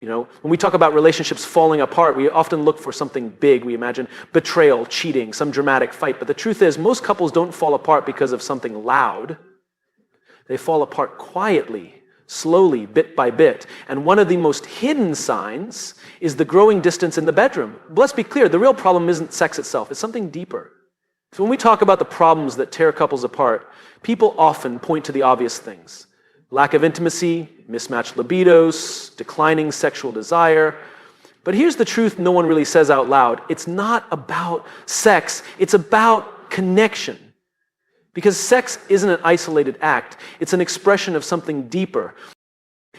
When we talk about relationships falling apart, we often look for something big. We imagine betrayal, cheating, some dramatic fight. But the truth is, most couples don't fall apart because of something loud. They fall apart quietly, slowly, bit by bit. And one of the most hidden signs is the growing distance in the bedroom. Let's be clear, the real problem isn't sex itself. It's something deeper. So when we talk about the problems that tear couples apart, people often point to the obvious things. Lack of intimacy, mismatched libidos, declining sexual desire. But here's the truth no one really says out loud. It's not about sex, it's about connection. Because sex isn't an isolated act, it's an expression of something deeper.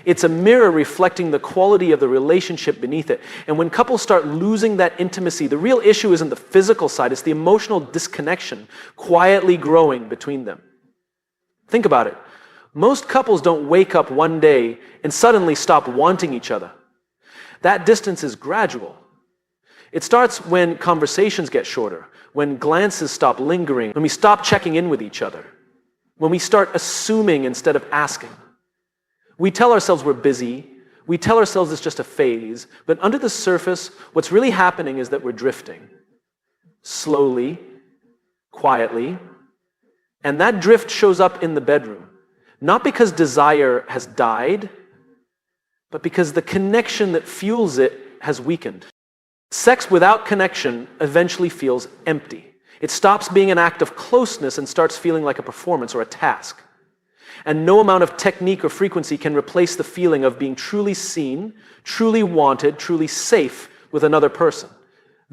It's a mirror reflecting the quality of the relationship beneath it. And when couples start losing that intimacy, the real issue isn't the physical side, it's the emotional disconnection quietly growing between them. Think about it. Most couples don't wake up one day and suddenly stop wanting each other. That distance is gradual. It starts when conversations get shorter, when glances stop lingering, when we stop checking in with each other, when we start assuming instead of asking. We tell ourselves we're busy, we tell ourselves it's just a phase, but under the surface, what's really happening is that we're drifting. Slowly, quietly, and that drift shows up in the bedroom. Not because desire has died, but because the connection that fuels it has weakened. Sex without connection eventually feels empty. It stops being an act of closeness and starts feeling like a performance or a task. And no amount of technique or frequency can replace the feeling of being truly seen, truly wanted, truly safe with another person.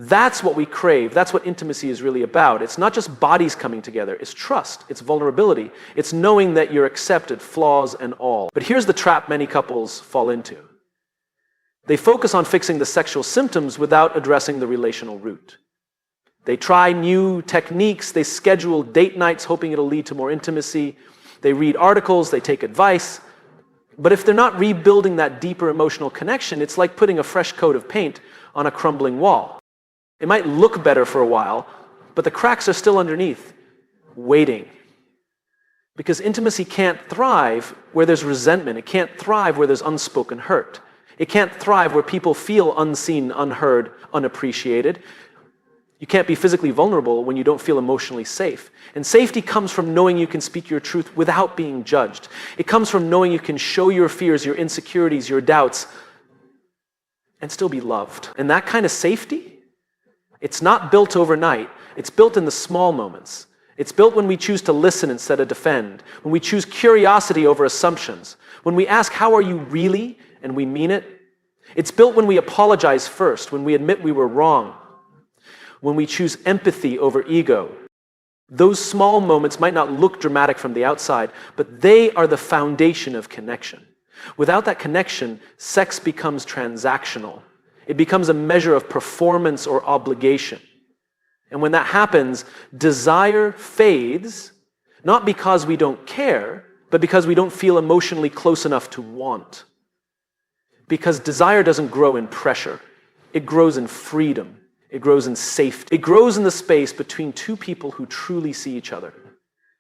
That's what we crave. That's what intimacy is really about. It's not just bodies coming together. It's trust. It's vulnerability. It's knowing that you're accepted, flaws and all. But here's the trap many couples fall into. They focus on fixing the sexual symptoms without addressing the relational root. They try new techniques. They schedule date nights hoping it'll lead to more intimacy. They read articles. They take advice. But if they're not rebuilding that deeper emotional connection, it's like putting a fresh coat of paint on a crumbling wall. It might look better for a while, but the cracks are still underneath, waiting. Because intimacy can't thrive where there's resentment. It can't thrive where there's unspoken hurt. It can't thrive where people feel unseen, unheard, unappreciated. You can't be physically vulnerable when you don't feel emotionally safe. And safety comes from knowing you can speak your truth without being judged. It comes from knowing you can show your fears, your insecurities, your doubts, and still be loved. And that kind of safety, it's not built overnight. It's built in the small moments. It's built when we choose to listen instead of defend, when we choose curiosity over assumptions, when we ask, how are you really? And we mean it. It's built when we apologize first, when we admit we were wrong, when we choose empathy over ego. Those small moments might not look dramatic from the outside, but they are the foundation of connection. Without that connection, sex becomes transactional. It becomes a measure of performance or obligation. And when that happens, desire fades, not because we don't care, but because we don't feel emotionally close enough to want. Because desire doesn't grow in pressure. It grows in freedom. It grows in safety. It grows in the space between two people who truly see each other.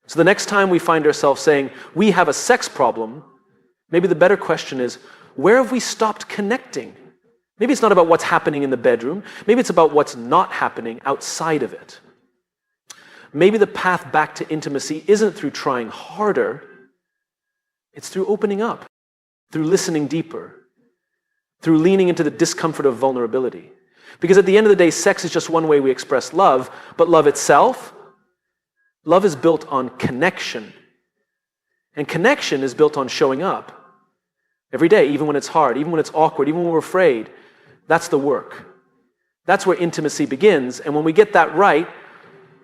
So the next time we find ourselves saying, we have a sex problem, maybe the better question is, where have we stopped connecting? Maybe it's not about what's happening in the bedroom. Maybe it's about what's not happening outside of it. Maybe the path back to intimacy isn't through trying harder. It's through opening up, through listening deeper, through leaning into the discomfort of vulnerability. Because at the end of the day, sex is just one way we express love, but love itself, love is built on connection. And connection is built on showing up every day, even when it's hard, even when it's awkward, even when we're afraid. That's the work. That's where intimacy begins. And when we get that right,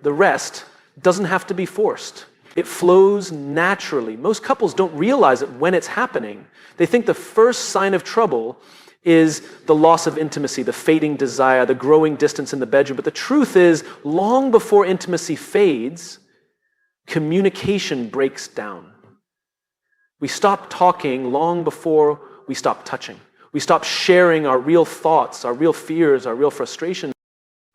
the rest doesn't have to be forced. It flows naturally. Most couples don't realize it when it's happening. They think the first sign of trouble is the loss of intimacy, the fading desire, the growing distance in the bedroom. But the truth is, long before intimacy fades, communication breaks down. We stop talking long before we stop touching. We stop sharing our real thoughts, our real fears, our real frustrations.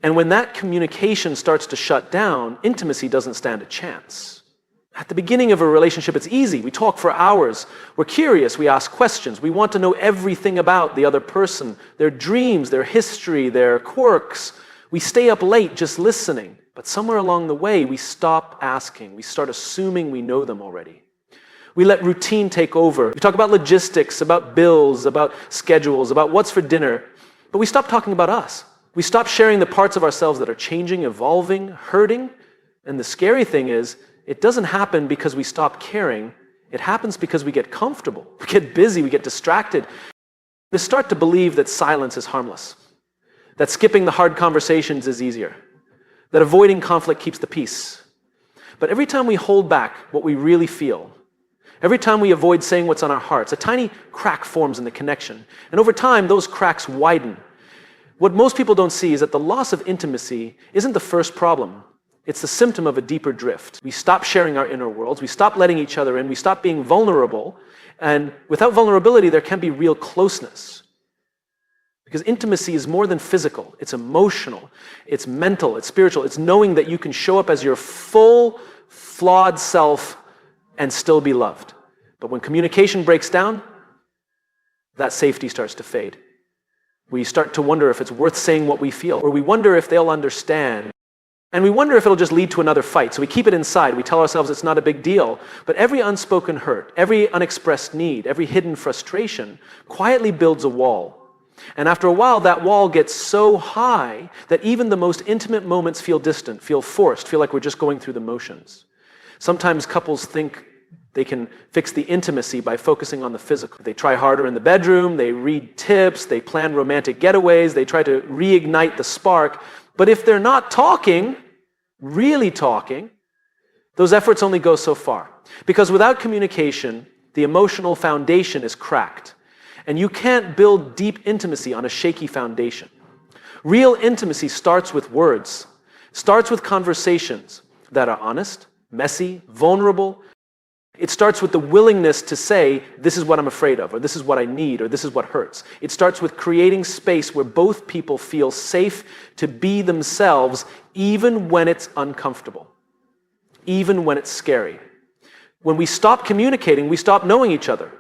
And when that communication starts to shut down, intimacy doesn't stand a chance. At the beginning of a relationship, it's easy. We talk for hours. We're curious. We ask questions. We want to know everything about the other person, their dreams, their history, their quirks. We stay up late just listening. But somewhere along the way, we stop asking. We start assuming we know them already. We let routine take over. We talk about logistics, about bills, about schedules, about what's for dinner. But we stop talking about us. We stop sharing the parts of ourselves that are changing, evolving, hurting. And the scary thing is, it doesn't happen because we stop caring. It happens because we get comfortable. We get busy. We get distracted. We start to believe that silence is harmless, that skipping the hard conversations is easier, that avoiding conflict keeps the peace. But every time we hold back what we really feel, every time we avoid saying what's on our hearts, a tiny crack forms in the connection. And over time, those cracks widen. What most people don't see is that the loss of intimacy isn't the first problem. It's the symptom of a deeper drift. We stop sharing our inner worlds. We stop letting each other in. We stop being vulnerable. And without vulnerability, there can't be real closeness. Because intimacy is more than physical. It's emotional. It's mental. It's spiritual. It's knowing that you can show up as your full, flawed self and still be loved. But when communication breaks down, that safety starts to fade. We start to wonder if it's worth saying what we feel, or we wonder if they'll understand. And we wonder if it'll just lead to another fight. So we keep it inside. We tell ourselves it's not a big deal. But every unspoken hurt, every unexpressed need, every hidden frustration quietly builds a wall. And after a while, that wall gets so high that even the most intimate moments feel distant, feel forced, feel like we're just going through the motions. Sometimes couples think they can fix the intimacy by focusing on the physical. They try harder in the bedroom, they read tips, they plan romantic getaways, they try to reignite the spark. But if they're not talking, really talking, those efforts only go so far. Because without communication, the emotional foundation is cracked. And you can't build deep intimacy on a shaky foundation. Real intimacy starts with words, starts with conversations that are honest, messy, vulnerable. It starts with the willingness to say, this is what I'm afraid of, or this is what I need, or this is what hurts. It starts with creating space where both people feel safe to be themselves, even when it's uncomfortable, even when it's scary. When we stop communicating, we stop knowing each other.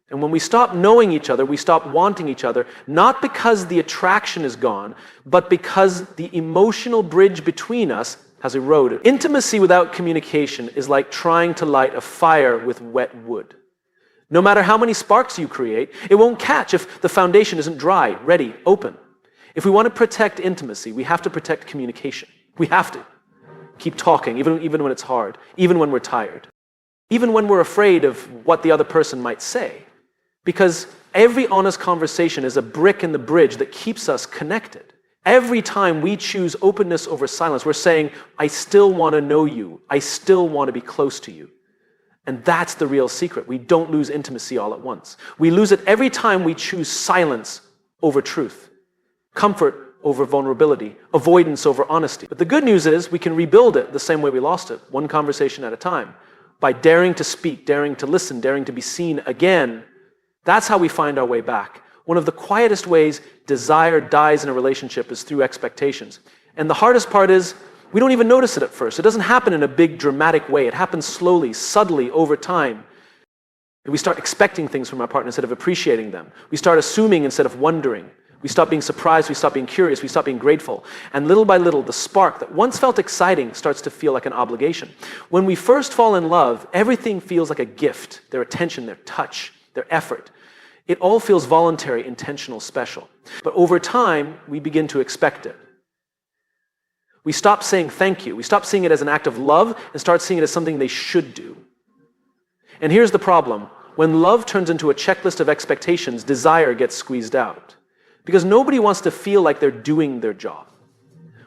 And when we stop knowing each other, we stop wanting each other, not because the attraction is gone, but because the emotional bridge between us has eroded. Intimacy without communication is like trying to light a fire with wet wood. No matter how many sparks you create, it won't catch if the foundation isn't dry, ready, open. If we want to protect intimacy, we have to protect communication. We have to keep talking, even when it's hard, even when we're tired, even when we're afraid of what the other person might say. Because every honest conversation is a brick in the bridge that keeps us connected. Every time we choose openness over silence, we're saying, I still want to know you. I still want to be close to you. And that's the real secret. We don't lose intimacy all at once. We lose it every time we choose silence over truth, comfort over vulnerability, avoidance over honesty. But the good news is we can rebuild it the same way we lost it, one conversation at a time, by daring to speak, daring to listen, daring to be seen again. That's how we find our way back. One of the quietest ways desire dies in a relationship is through expectations. And the hardest part is we don't even notice it at first. It doesn't happen in a big dramatic way. It happens slowly, subtly, over time. And we start expecting things from our partner instead of appreciating them. We start assuming instead of wondering. We stop being surprised, we stop being curious, we stop being grateful. And little by little, the spark that once felt exciting starts to feel like an obligation. When we first fall in love, everything feels like a gift. Their attention, their touch, their effort. It all feels voluntary, intentional, special. But over time, we begin to expect it. We stop saying thank you. We stop seeing it as an act of love and start seeing it as something they should do. And here's the problem. When love turns into a checklist of expectations, desire gets squeezed out. Because nobody wants to feel like they're doing their job.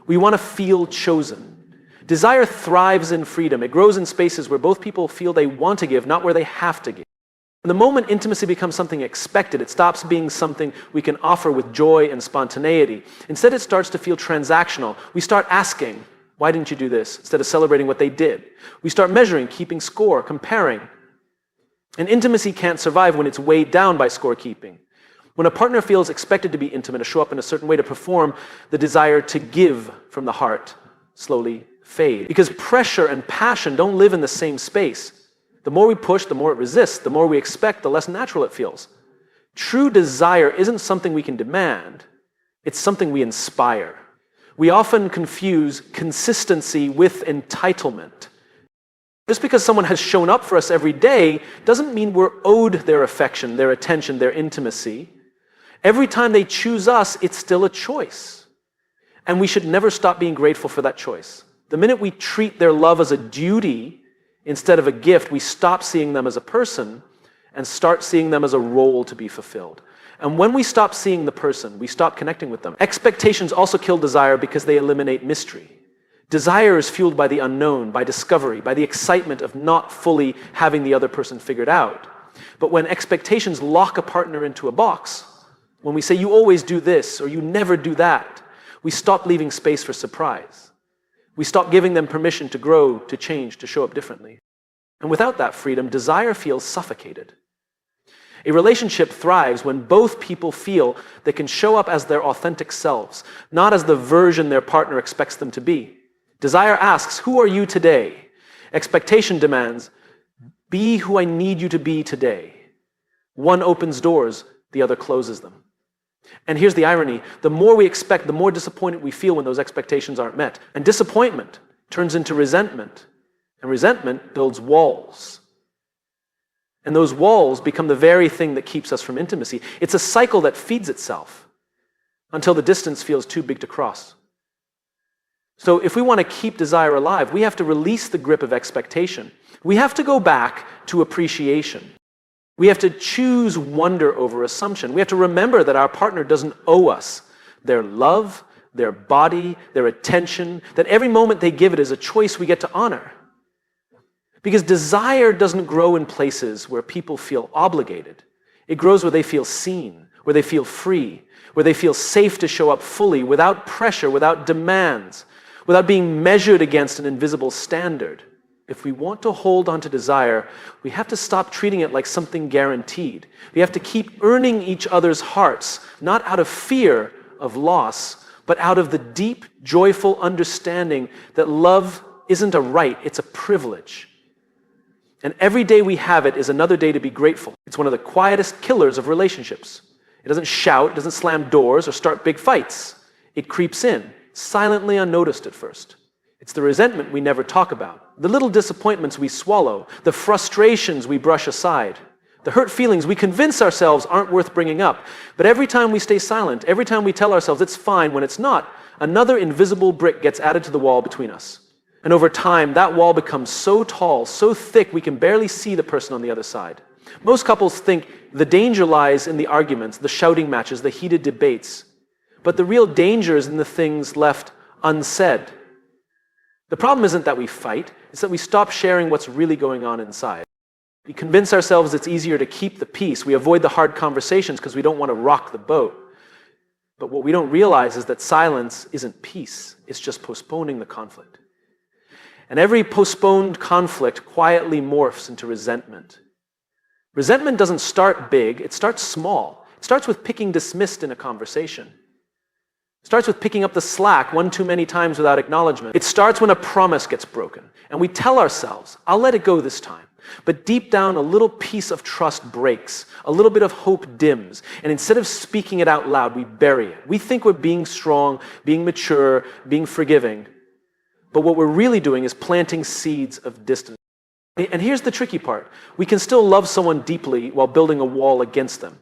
We want to feel chosen. Desire thrives in freedom. It grows in spaces where both people feel they want to give, not where they have to give. The moment intimacy becomes something expected, it stops being something we can offer with joy and spontaneity. Instead, it starts to feel transactional. We start asking, why didn't you do this? Instead of celebrating what they did. We start measuring, keeping score, comparing. And intimacy can't survive when it's weighed down by scorekeeping. When a partner feels expected to be intimate, to show up in a certain way, to perform, the desire to give from the heart slowly fade. Because pressure and passion don't live in the same space. The more we push, the more it resists. The more we expect, the less natural it feels. True desire isn't something we can demand. It's something we inspire. We often confuse consistency with entitlement. Just because someone has shown up for us every day doesn't mean we're owed their affection, their attention, their intimacy. Every time they choose us, it's still a choice. And we should never stop being grateful for that choice. The minute we treat their love as a duty instead of a gift, we stop seeing them as a person and start seeing them as a role to be fulfilled. And when we stop seeing the person, we stop connecting with them. Expectations also kill desire because they eliminate mystery. Desire is fueled by the unknown, by discovery, by the excitement of not fully having the other person figured out. But when expectations lock a partner into a box, when we say you always do this or you never do that, we stop leaving space for surprise. We stop giving them permission to grow, to change, to show up differently. And without that freedom, desire feels suffocated. A relationship thrives when both people feel they can show up as their authentic selves, not as the version their partner expects them to be. Desire asks, who are you today? Expectation demands, be who I need you to be today. One opens doors, the other closes them. And here's the irony. The more we expect, the more disappointed we feel when those expectations aren't met. And disappointment turns into resentment. And resentment builds walls. And those walls become the very thing that keeps us from intimacy. It's a cycle that feeds itself until the distance feels too big to cross. So if we want to keep desire alive, we have to release the grip of expectation. We have to go back to appreciation. We have to choose wonder over assumption. We have to remember that our partner doesn't owe us their love, their body, their attention, that every moment they give it is a choice we get to honor. Because desire doesn't grow in places where people feel obligated. It grows where they feel seen, where they feel free, where they feel safe to show up fully, without pressure, without demands, without being measured against an invisible standard. If we want to hold on to desire, we have to stop treating it like something guaranteed. We have to keep earning each other's hearts, not out of fear of loss, but out of the deep, joyful understanding that love isn't a right, it's a privilege. And every day we have it is another day to be grateful. It's one of the quietest killers of relationships. It doesn't shout, it doesn't slam doors or start big fights. It creeps in, silently unnoticed at first. It's the resentment we never talk about, the little disappointments we swallow, the frustrations we brush aside, the hurt feelings we convince ourselves aren't worth bringing up. But every time we stay silent, every time we tell ourselves it's fine when it's not, another invisible brick gets added to the wall between us. And over time, that wall becomes so tall, so thick, we can barely see the person on the other side. Most couples think the danger lies in the arguments, the shouting matches, the heated debates. But the real danger is in the things left unsaid. The problem isn't that we fight, it's that we stop sharing what's really going on inside. We convince ourselves it's easier to keep the peace. We avoid the hard conversations because we don't want to rock the boat. But what we don't realize is that silence isn't peace, it's just postponing the conflict. And every postponed conflict quietly morphs into resentment. Resentment doesn't start big, it starts small. It starts with picking dismissed in a conversation. It starts with picking up the slack one too many times without acknowledgement. It starts when a promise gets broken. And we tell ourselves, I'll let it go this time. But deep down, a little piece of trust breaks. A little bit of hope dims. And instead of speaking it out loud, we bury it. We think we're being strong, being mature, being forgiving. But what we're really doing is planting seeds of distance. And here's the tricky part. We can still love someone deeply while building a wall against them.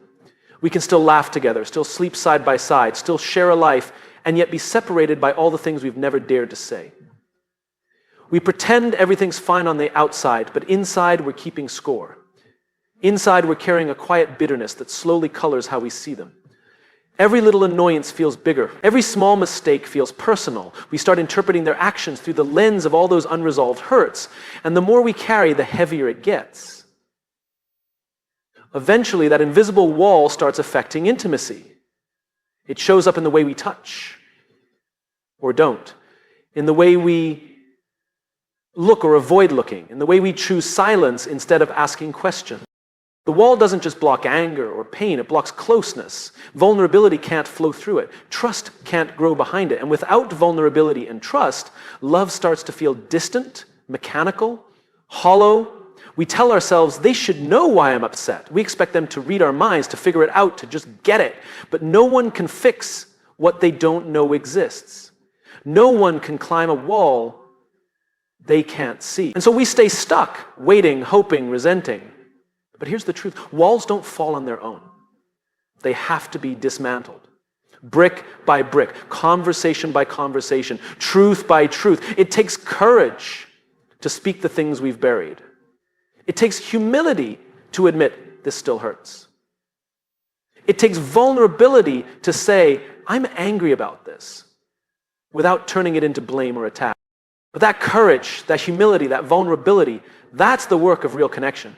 We can still laugh together, still sleep side by side, still share a life, and yet be separated by all the things we've never dared to say. We pretend everything's fine on the outside, but inside we're keeping score. Inside we're carrying a quiet bitterness that slowly colors how we see them. Every little annoyance feels bigger. Every small mistake feels personal. We start interpreting their actions through the lens of all those unresolved hurts. And the more we carry, the heavier it gets. Eventually, that invisible wall starts affecting intimacy. It shows up in the way we touch, or don't. In the way we look or avoid looking. In the way we choose silence instead of asking questions. The wall doesn't just block anger or pain, it blocks closeness. Vulnerability can't flow through it. Trust can't grow behind it. And without vulnerability and trust, love starts to feel distant, mechanical, hollow. We tell ourselves they should know why I'm upset. We expect them to read our minds, to figure it out, to just get it. But no one can fix what they don't know exists. No one can climb a wall they can't see. And so we stay stuck, waiting, hoping, resenting. But here's the truth. Walls don't fall on their own. They have to be dismantled. Brick by brick, conversation by conversation, truth by truth. It takes courage to speak the things we've buried. It takes humility to admit this still hurts. It takes vulnerability to say, I'm angry about this, without turning it into blame or attack. But that courage, that humility, that vulnerability, that's the work of real connection.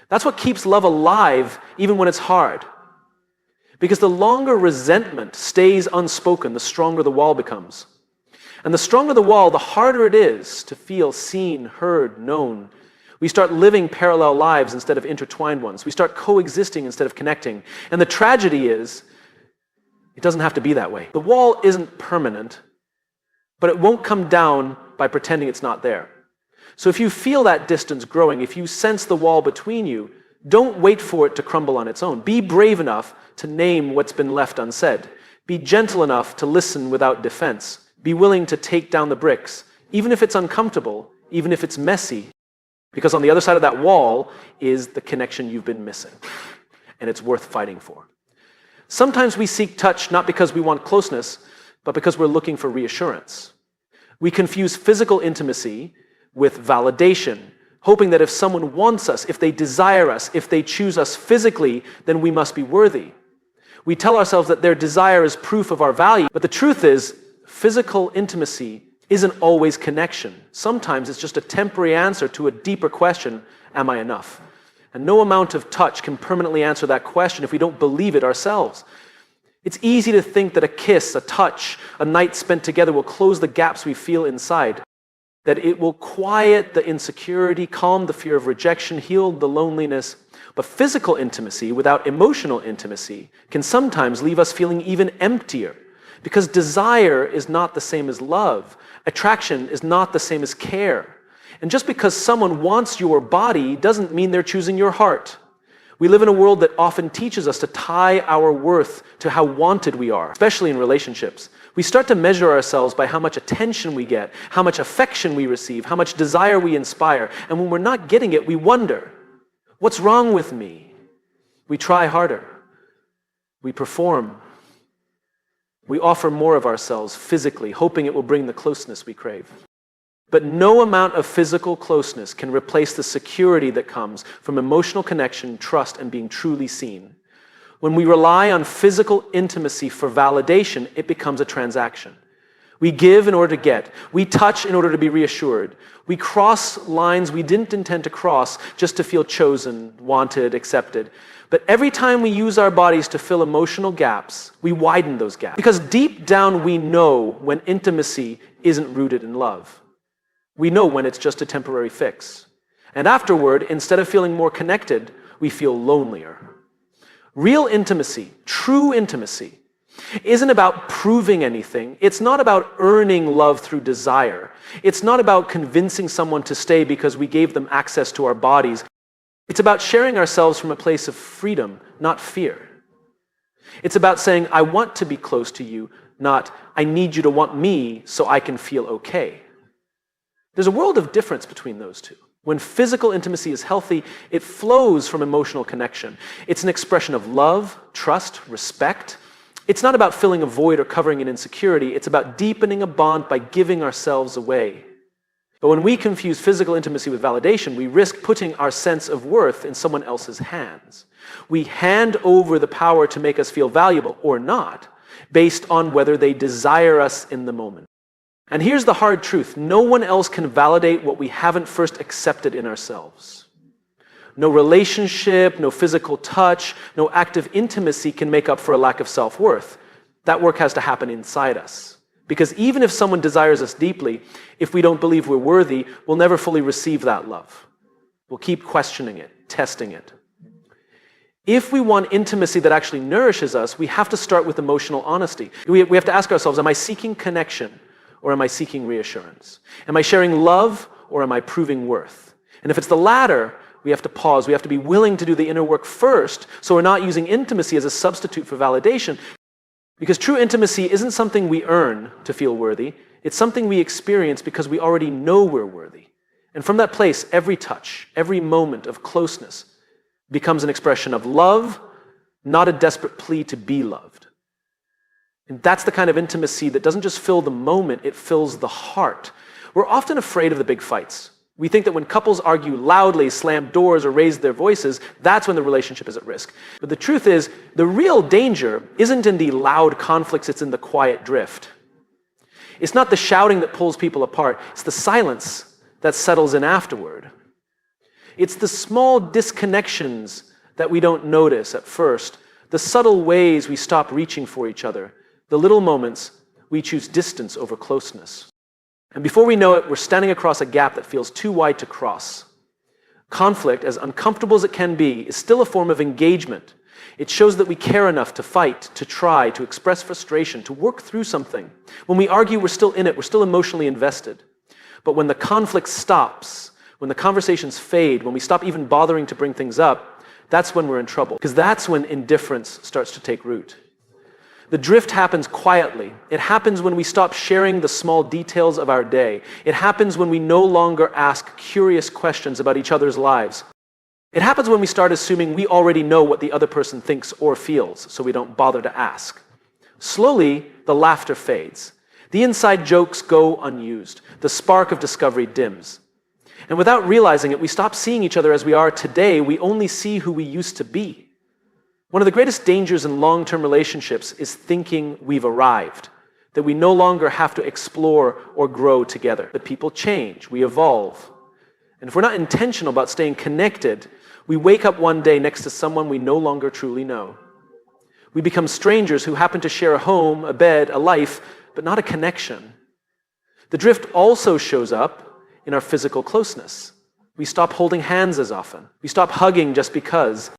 That's what keeps love alive even when it's hard. Because the longer resentment stays unspoken, the stronger the wall becomes. And the stronger the wall, the harder it is to feel seen, heard, known. We start living parallel lives instead of intertwined ones. We start coexisting instead of connecting. And the tragedy is, it doesn't have to be that way. The wall isn't permanent, but it won't come down by pretending it's not there. So if you feel that distance growing, if you sense the wall between you, don't wait for it to crumble on its own. Be brave enough to name what's been left unsaid. Be gentle enough to listen without defense. Be willing to take down the bricks, even if it's uncomfortable, even if it's messy, because on the other side of that wall is the connection you've been missing, and it's worth fighting for. Sometimes we seek touch not because we want closeness, but because we're looking for reassurance. We confuse physical intimacy with validation, hoping that if someone wants us, if they desire us, if they choose us physically, then we must be worthy. We tell ourselves that their desire is proof of our value, but the truth is, physical intimacy isn't always connection. Sometimes it's just a temporary answer to a deeper question, am I enough? And no amount of touch can permanently answer that question if we don't believe it ourselves. It's easy to think that a kiss, a touch, a night spent together will close the gaps we feel inside. That it will quiet the insecurity, calm the fear of rejection, heal the loneliness. But physical intimacy without emotional intimacy can sometimes leave us feeling even emptier, because desire is not the same as love. Attraction is not the same as care. And just because someone wants your body doesn't mean they're choosing your heart. We live in a world that often teaches us to tie our worth to how wanted we are, especially in relationships. We start to measure ourselves by how much attention we get, how much affection we receive, how much desire we inspire. And when we're not getting it, we wonder, what's wrong with me? We try harder. We perform. We offer more of ourselves physically, hoping it will bring the closeness we crave. But no amount of physical closeness can replace the security that comes from emotional connection, trust, and being truly seen. When we rely on physical intimacy for validation, it becomes a transaction. We give in order to get. We touch in order to be reassured. We cross lines we didn't intend to cross just to feel chosen, wanted, accepted. But every time we use our bodies to fill emotional gaps, we widen those gaps. Because deep down we know when intimacy isn't rooted in love. We know when it's just a temporary fix. And afterward, instead of feeling more connected, we feel lonelier. Real intimacy, true intimacy, isn't about proving anything. It's not about earning love through desire. It's not about convincing someone to stay because we gave them access to our bodies. It's about sharing ourselves from a place of freedom, not fear. It's about saying, I want to be close to you, not I need you to want me so I can feel okay. There's a world of difference between those two. When physical intimacy is healthy, it flows from emotional connection. It's an expression of love, trust, respect. It's not about filling a void or covering an insecurity. It's about deepening a bond by giving ourselves away. But when we confuse physical intimacy with validation, we risk putting our sense of worth in someone else's hands. We hand over the power to make us feel valuable or not, based on whether they desire us in the moment. And here's the hard truth. No one else can validate what we haven't first accepted in ourselves. No relationship, no physical touch, no active intimacy can make up for a lack of self-worth. That work has to happen inside us. Because even if someone desires us deeply, if we don't believe we're worthy, we'll never fully receive that love. We'll keep questioning it, testing it. If we want intimacy that actually nourishes us, we have to start with emotional honesty. We have to ask ourselves, am I seeking connection or am I seeking reassurance? Am I sharing love or am I proving worth? And if it's the latter, we have to pause. We have to be willing to do the inner work first, so we're not using intimacy as a substitute for validation. Because true intimacy isn't something we earn to feel worthy. It's something we experience because we already know we're worthy. And from that place, every touch, every moment of closeness becomes an expression of love, not a desperate plea to be loved. And that's the kind of intimacy that doesn't just fill the moment, it fills the heart. We're often afraid of the big fights. We think that when couples argue loudly, slam doors, or raise their voices, that's when the relationship is at risk. But the truth is, the real danger isn't in the loud conflicts, it's in the quiet drift. It's not the shouting that pulls people apart, it's the silence that settles in afterward. It's the small disconnections that we don't notice at first, the subtle ways we stop reaching for each other, the little moments we choose distance over closeness. And before we know it, we're standing across a gap that feels too wide to cross. Conflict, as uncomfortable as it can be, is still a form of engagement. It shows that we care enough to fight, to try, to express frustration, to work through something. When we argue, we're still in it, we're still emotionally invested. But when the conflict stops, when the conversations fade, when we stop even bothering to bring things up, that's when we're in trouble. Because that's when indifference starts to take root. The drift happens quietly. It happens when we stop sharing the small details of our day. It happens when we no longer ask curious questions about each other's lives. It happens when we start assuming we already know what the other person thinks or feels, so we don't bother to ask. Slowly, the laughter fades. The inside jokes go unused. The spark of discovery dims. And without realizing it, we stop seeing each other as we are today. We only see who we used to be. One of the greatest dangers in long-term relationships is thinking we've arrived, that we no longer have to explore or grow together. But people change, we evolve. And if we're not intentional about staying connected, we wake up one day next to someone we no longer truly know. We become strangers who happen to share a home, a bed, a life, but not a connection. The drift also shows up in our physical closeness. We stop holding hands as often. We stop hugging just because.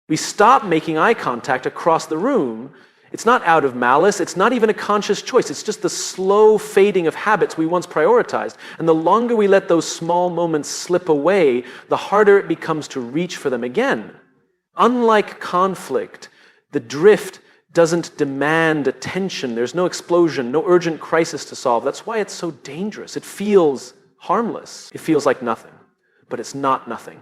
We stop making eye contact across the room. It's not out of malice. It's not even a conscious choice. It's just the slow fading of habits we once prioritized. And the longer we let those small moments slip away, the harder it becomes to reach for them again. Unlike conflict, the drift doesn't demand attention. There's no explosion, no urgent crisis to solve. That's why it's so dangerous. It feels harmless. It feels like nothing, but it's not nothing.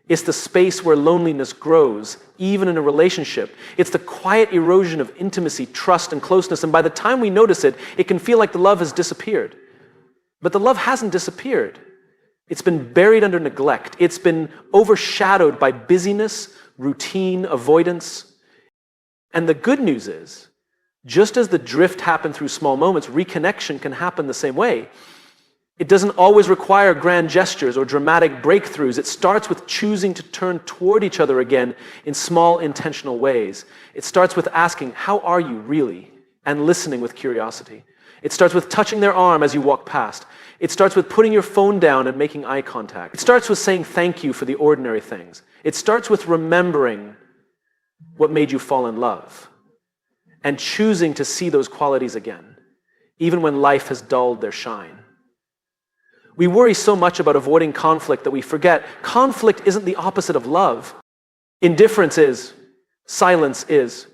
It's the space where loneliness grows, even in a relationship. It's the quiet erosion of intimacy, trust, and closeness. And by the time we notice it, it can feel like the love has disappeared. But the love hasn't disappeared. It's been buried under neglect. It's been overshadowed by busyness, routine, avoidance. And the good news is, just as the drift happened through small moments, reconnection can happen the same way. It doesn't always require grand gestures or dramatic breakthroughs. It starts with choosing to turn toward each other again in small, intentional ways. It starts with asking, "How are you really?" and listening with curiosity. It starts with touching their arm as you walk past. It starts with putting your phone down and making eye contact. It starts with saying thank you for the ordinary things. It starts with remembering what made you fall in love and choosing to see those qualities again, even when life has dulled their shine. We worry so much about avoiding conflict that we forget conflict isn't the opposite of love. Indifference is. Silence is.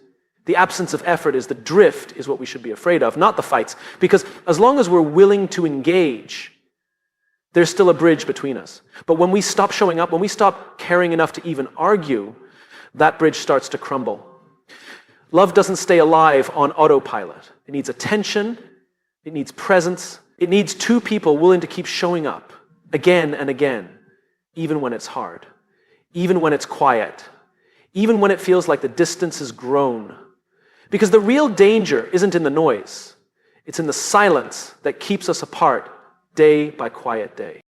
The absence of effort is. The drift is what we should be afraid of, not the fights. Because as long as we're willing to engage, there's still a bridge between us. But when we stop showing up, when we stop caring enough to even argue, that bridge starts to crumble. Love doesn't stay alive on autopilot. It needs attention. It needs presence. It needs two people willing to keep showing up again and again, even when it's hard, even when it's quiet, even when it feels like the distance has grown. Because the real danger isn't in the noise. It's in the silence that keeps us apart day by quiet day.